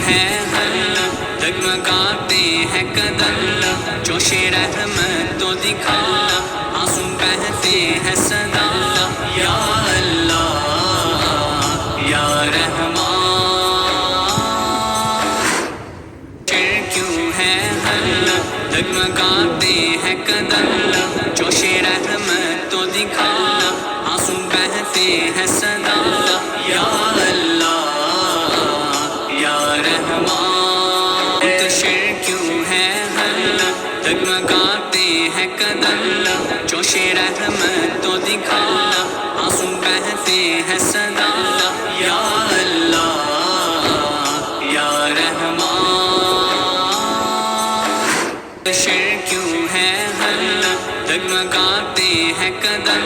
ہے حل، ڈگمگاتے ہیں قدم، جوش رحمت تو دکھا، آنسو بہتے ہیں صدا، یا اللہ یا رحمان۔ شر کیوں ہے حل، ڈگمگاتے ہیں قدم، جوش رحمت تو دکھا، آنسو بہتے ہیں صدا، یا اللہ یا رحمان۔ تو شر کیوں ہے حل، ڈگمگاتے ہیں قدم، جوش رحمت تو دکھا، آنسو بہتے ہیں صدا، یا اللہ یا رحمان۔ شر کیوں ہے حل، ڈگمگاتے ہیں قدم،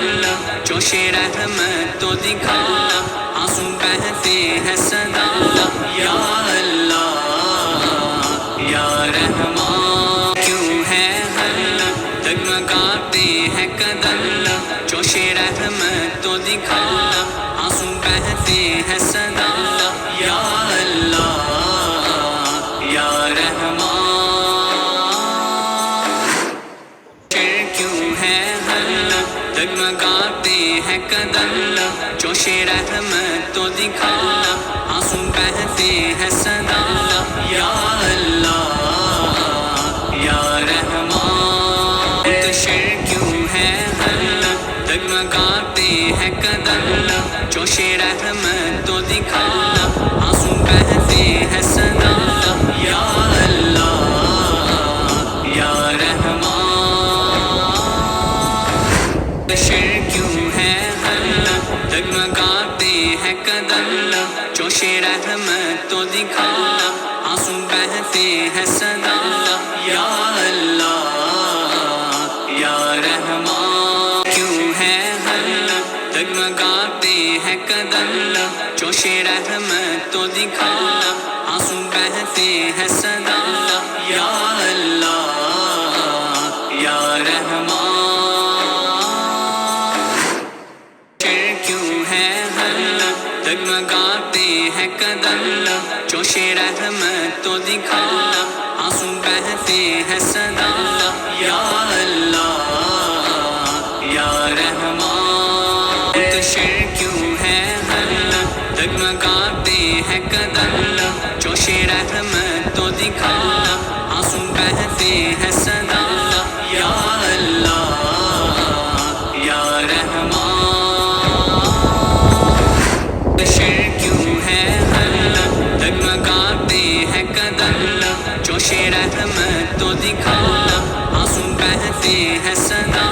جوش رحمت تو دکھا، آنسو بہتے ہیں صدا، یا اللہ یا رحمان۔ کیوں ہے حل، ڈگمگاتے ہیں قدم، جوش رحمت تو دکھا، آنسو بہتے ہیں صدا، یا اللہ یا رحمان۔ شر کیوں ہے حل، ڈگمگاتے ہیں قدم، جوش رحمت تو دکھا، آنسو بہتے ہیں صدا، یا اللہ یا رحمان۔ تو شر کیوں ہے حل، ڈگمگاتے ہیں قدم، جوش رحمت تو دکھا، آنسو بہتے ہیں صدا، یا اللہ یا رحمان۔ شر کیوں ہے حل، ڈگمگاتے ہیں قدم، جوش رحمت تو دکھا، آنسو بہتے ہیں صدا، یا اللہ یا رحمان۔ کیوں ہے حل، ڈگمگاتے ہیں قدم، جوش رحمت تو دکھا، آنسو بہتے ہیں صدا، یا اللہ یا رحمان۔ شر کیوں ہے حل، ڈگمگاتے ہیں قدم، جوش رحمت تو دکھا، آنسو بہتے ہیں صدا، یا اللہ یا رحمان۔ تو شر کیوں ہے حل، ڈگمگاتے ہیں قدم، جوش رحمت تو دکھا، آنسو بہتے ہیں صدا، یا اللہ یا رحمان۔ شر کیوں ہے حل، ڈگمگاتے ہیں قدم، جوش رحمت تو دکھا، آنسو بہتے ہیں صدا،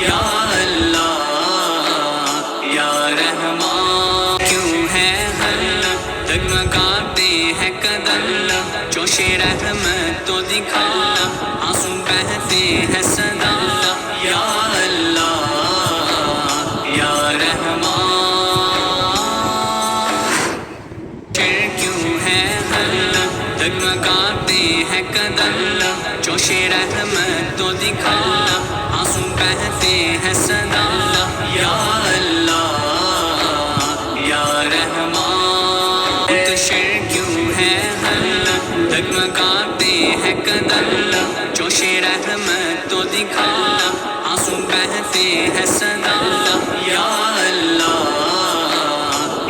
یا اللہ یا رحمان۔ کیوں ہے حل، ڈگمگاتے ہیں قدم، جوش رحمت تو دکھا، آنسو بہتے ہیں صدا، یا اللہ یا رحمان۔ شر کیوں ہے حل، ڈگمگاتے ہیں قدم، جوش رحمت تو دکھا، آنسو بہتے ہیں صدا، یا اللہ یا رحمان۔ تو شر کیوں ہے حل، ڈگمگاتے ہیں قدم، جوش رحمت تو دکھا، آنسو بہتے ہیں صدا، یا اللہ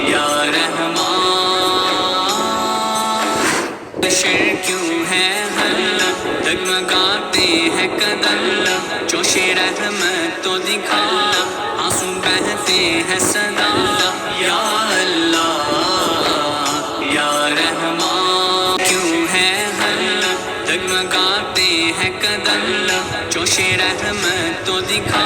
یا رحمان۔ شر کیوں ہے حل، ڈگمگاتے ہیں قدم، جوش رحمت تو دکھا، آنسو بہتے ہیں صدا، یا اللہ یا رحمان۔ کیوں ہے حل، ڈگمگاتے ہیں قدم، جوش رحمت تو دکھا،